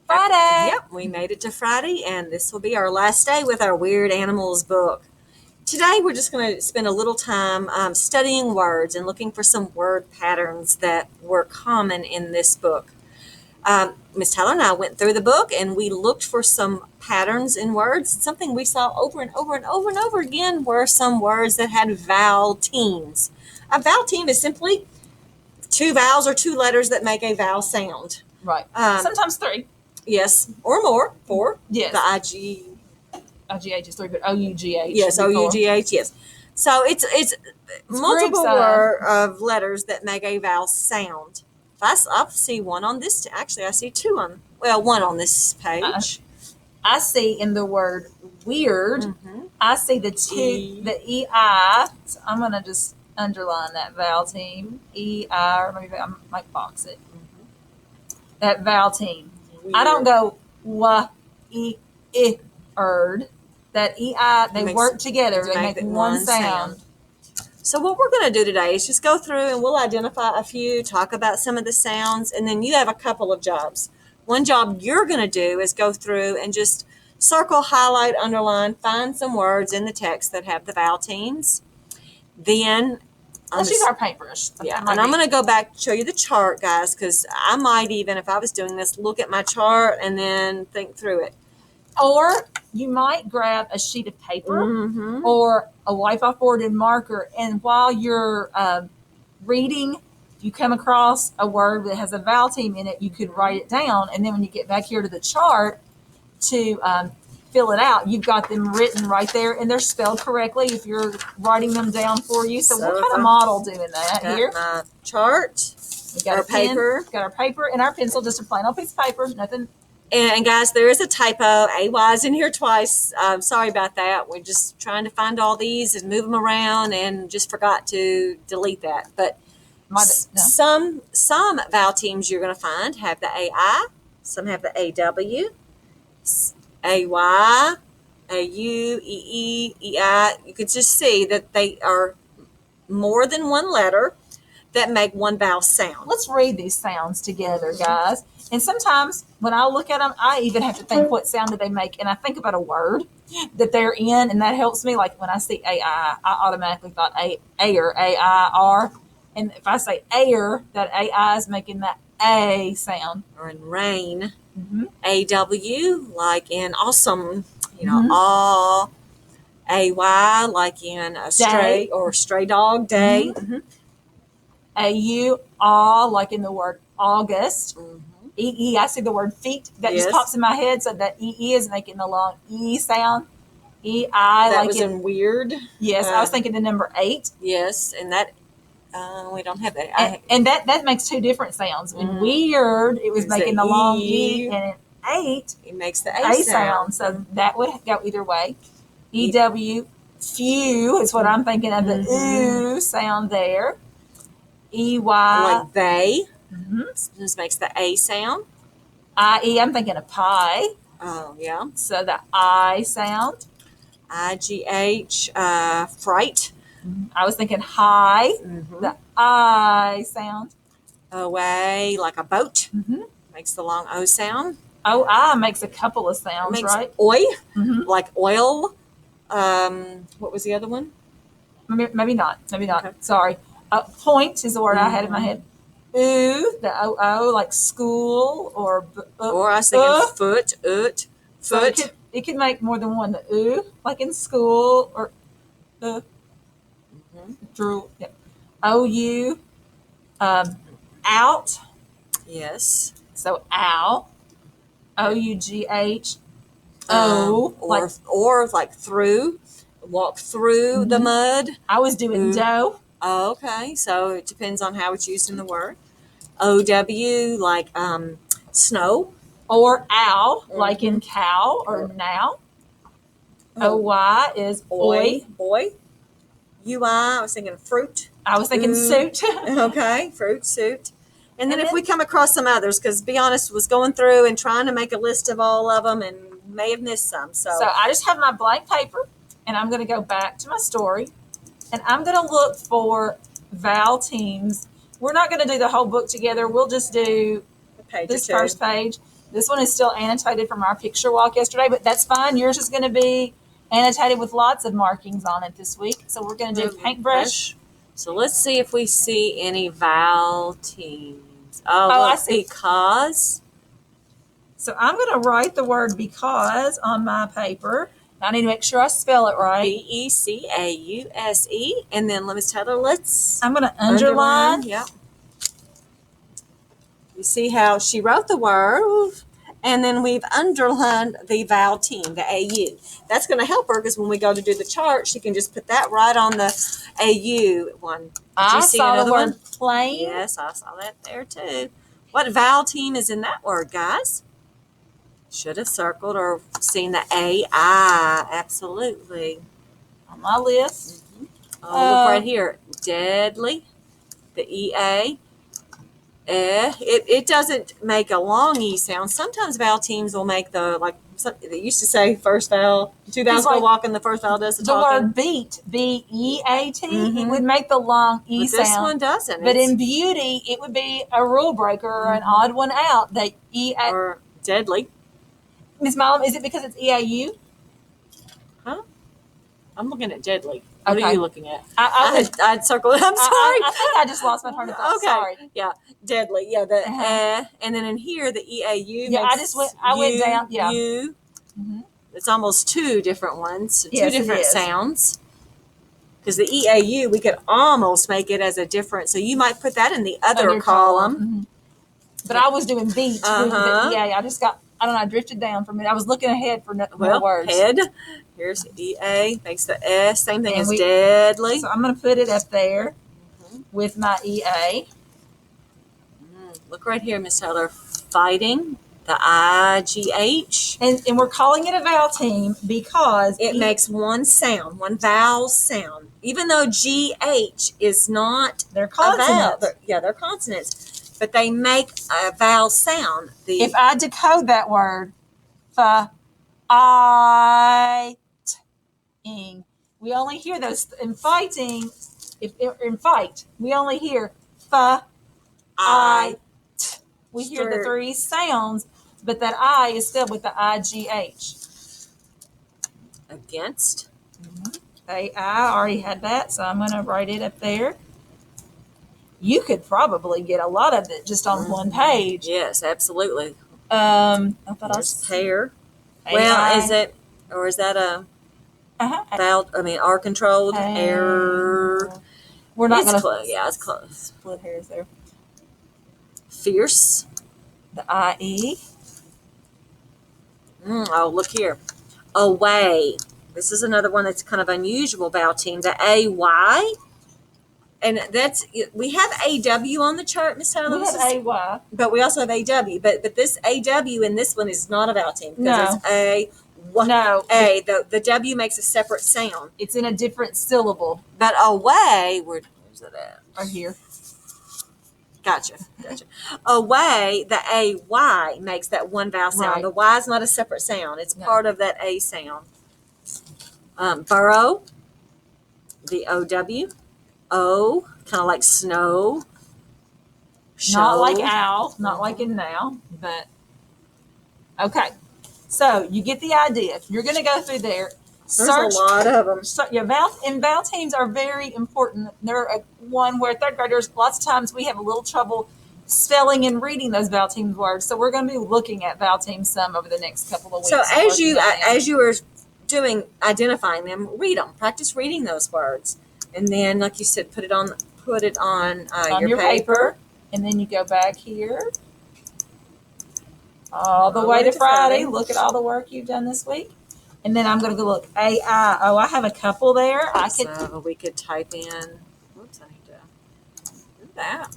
Friday. Yep, we made it to Friday, and this will be our last day with our Weird Animals book. Today, we're just going to spend a little time studying words and looking for some word patterns that were common in this book. Miss Tyler and I went through the book, and we looked for some patterns in words. Something we saw over and over and over and over again were some words that had vowel teens. A vowel teen is simply two vowels or two letters that make a vowel sound. Right. Sometimes three. Yes, or more. Four. Yes. The IG. IGH is three, but OUGH. Yes, OUGH, yes. So it's multiple of letters that make a vowel sound. I see one on this. Actually, I see one on this page. I see in the word weird, I see the EI. So I'm going to just underline that vowel team. EI, or maybe I might box it. That vowel team. Weird. I don't go erd. That EI, they work together. They make one sound. So what we're going to do today is just go through and we'll identify a few, talk about some of the sounds, and then you have a couple of jobs. One job you're going to do is go through and just circle, highlight, underline, find some words in the text that have the vowel teens. Then let's use our paintbrush. Yeah, and I'm going to go back and show you the chart, guys, because I might even, if I was doing this, look at my chart and then think through it. Or you might grab a sheet of paper or a wipe-off board and marker, and while you're reading, you come across a word that has a vowel team in it, you could write it down, and then when you get back here to the chart to fill it out, you've got them written right there, and they're spelled correctly if you're writing them down for you. So we're kind of model doing that here. My chart, we got our paper, got our paper and our pencil, just a plain old piece of paper, nothing. And guys, there is a typo. AY is in here twice. Sorry about that. We're just trying to find all these and move them around and just forgot to delete that. But some vowel teams you're going to find have the AI. Some have the AW, AY, AU, EE, EI. You could just see that they are more than one letter that make one vowel sound. Let's read these sounds together, guys. And sometimes when I look at them, I even have to think what sound did they make. And I think about a word that they're in, and that helps me. Like when I see AI, I automatically thought air, A-I-R. And if I say air, that AI is making that A sound. Or in rain, A-W, like in awesome, aw. A-Y, like in a stray day. Or stray dog, day. A-U, aw, like in the word August. E-E, I see the word feet. That just pops in my head, so that E-E is making the long E sound. E-I, that like was in weird. Yes, I was thinking the number 8. Yes, and that, we don't have that. And that makes two different sounds. In weird, it was making the long E, and in 8, it makes the A sound. So that would go either way. E-W, few is what I'm thinking of, the ooh sound there. E-Y. Like they. This makes the A sound. I-E, I'm thinking of pie. Oh, yeah. So the I sound. I-G-H, fright. I was thinking high. The I sound. O-A, like a boat. Makes the long O sound. O-I makes a couple of sounds, makes right? Oi, like oil. What was the other one? Maybe not. Okay. Sorry. Point is the word I had in my head. Ooh, the O-O, like school or... or I was thinking foot, foot. So it could make more than one. The ooh, like in school, or drew. Yeah. O-U, out. Yes. So ow. O-U-G-H. O. Or like through. Walk through the mud. I was doing dough. Oh, okay, so it depends on how it's used in the word. O-W, like snow. Or ow, like in cow or now. O-Y is oi. Boy. U-I, I was thinking fruit. I was thinking suit. Okay, fruit, suit. And then if we come across some others, because to be honest, was going through and trying to make a list of all of them and may have missed some. So I just have my blank paper, and I'm going to go back to my story. And I'm going to look for vowel teams. We're not going to do the whole book together. We'll just do this first page. This one is still annotated from our picture walk yesterday, but that's fine. Yours is going to be annotated with lots of markings on it this week. So we're going to do Paintbrush. So let's see if we see any Vowel Teens. Oh, I look, see. because. So I'm going to write the word because on my paper. I need to make sure I spell it right. Because. And then Miss Taylor, let's. I'm going to underline. Yep. You see how she wrote the word, and then we've underlined the vowel teen, the AU. That's going to help her because when we go to do the chart, she can just put that right on the AU one. Did you see another one? Plain. Yes, I saw that there too. What vowel teen is in that word, guys? Should have circled or seen the AI. Absolutely. On my list. Mm-hmm. Oh, look right here. Deadly. The EA. It doesn't make a long E sound. Sometimes vowel teams will make they used to say first vowel, two vowels go walking, the first vowel does the talking. Word beat, B-E-A-T, it would make the long E but sound. This one doesn't. But in beauty, it would be a rule breaker or an odd one out. The E-A. Or deadly. Miss Milam, is it because it's E-A-U? Huh? I'm looking at deadly. What are you looking at? I'd circle it. I'm sorry. I think I just lost my train of thought. Okay. Sorry. Yeah. Deadly. Yeah. And then in here, the EAU. Yeah, I went down. Yeah. U. Mm-hmm. It's almost two different ones. Yes, two different sounds. Because the EAU, we could almost make it as a different. So you might put that in the other column. Mm-hmm. But I was doing beat with the EA. I don't know, I drifted down from it. I was looking ahead for more words. Head. Here's EA, makes the S, same thing as deadly. So I'm going to put it up there with my EA. Look right here, Miss Taylor. Fighting, the IGH. And we're calling it a vowel team because it makes one sound, one vowel sound. Even though GH is not they're consonants. They're consonants. But they make a vowel sound. If I decode that word, fighting, we only hear those in fighting. In fight, we only hear we hear the three sounds, but that I is still with the IGH. Against. I already had that, so I'm going to write it up there. You could probably get a lot of it just on one page. Yes, absolutely. I thought I was pair. Well, is it, or is that a vowel? I mean, R controlled air. We're not going to. Yeah, it's close. Split hairs there. Fierce. The IE. Oh, look here. Away. This is another one that's kind of unusual vowel team. The AY. And we have AW on the chart, Miss Taylor. We have AY. But we also have AW. But this AW in this one is not a vowel team. Because it's A. No. A. The W makes a separate sound. It's in a different syllable. But away, where's it at? Right here. Gotcha. Away, the AY makes that one vowel sound. Right. The Y is not a separate sound. It's part of that A sound. Burrow, the OW. O, kind of like snow. Show. Not like owl, not like in now, but okay. So you get the idea. You're going to go through there. There's a lot of them. Vowel teams are very important. They're one where third graders, lots of times we have a little trouble spelling and reading those vowel team words. So we're going to be looking at vowel teams some over the next couple of weeks. So as you are identifying them, read them. Practice reading those words. And then, like you said, put it on your paper. And then you go back here all the way to Friday. Look at all the work you've done this week. And then I'm going to go look. AI. Oh, I have a couple there. So we could type in. Whoops, I need to do that.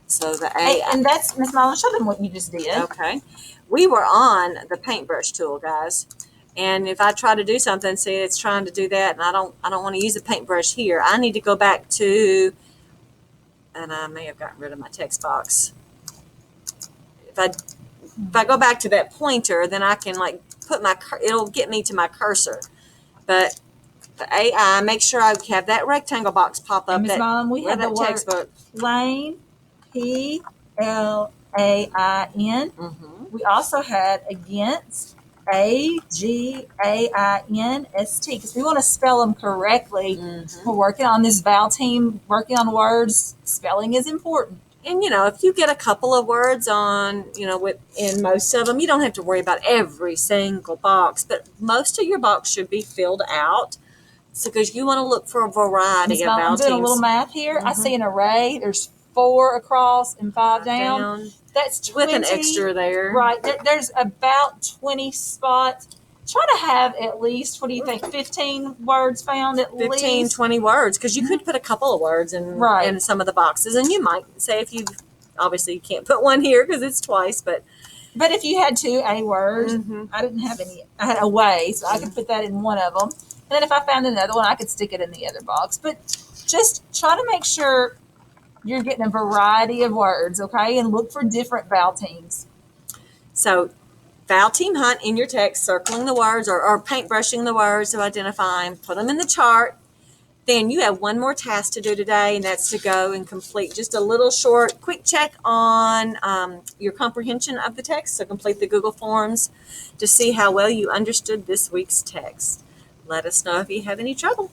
So the A. And that's, Miss Marlon, show them what you just did. Okay. We were on the paintbrush tool, guys. And if I try to do something, see, it's trying to do that, and I don't want to use a paintbrush here. I need to go back to, and I may have gotten rid of my text box. If I go back to that pointer, then I can it'll get me to my cursor. But the AI, make sure I have that rectangle box pop up. Ms. Mom, we have the word textbook. plain, Plain. We also had against, AGAINST, because we want to spell them correctly. We're working on this vowel team, working on words. Spelling is important. And, if you get a couple of words on, in most of them, you don't have to worry about every single box, but most of your box should be filled out. So, because you want to look for a variety of vowel I'm doing teams. a little math here. I see an array. There's 4 across and 5 down. That's 20. With an extra there. Right. There's about 20 spots. Try to have at least, what do you think, 15 words found at 15, least? 20 words, because you could put a couple of words in some of the boxes. And you might say, if you, obviously you can't put one here because it's twice, but if you had 2 A words, I didn't have any. I had away, so I could put that in one of them. And then if I found another one, I could stick it in the other box. But just try to make sure you're getting a variety of words, okay? And look for different vowel teams. So, vowel team hunt in your text, circling the words or paintbrushing the words to identify them, put them in the chart. Then you have one more task to do today, and that's to go and complete just a little short, quick check on your comprehension of the text. So complete the Google Forms to see how well you understood this week's text. Let us know if you have any trouble.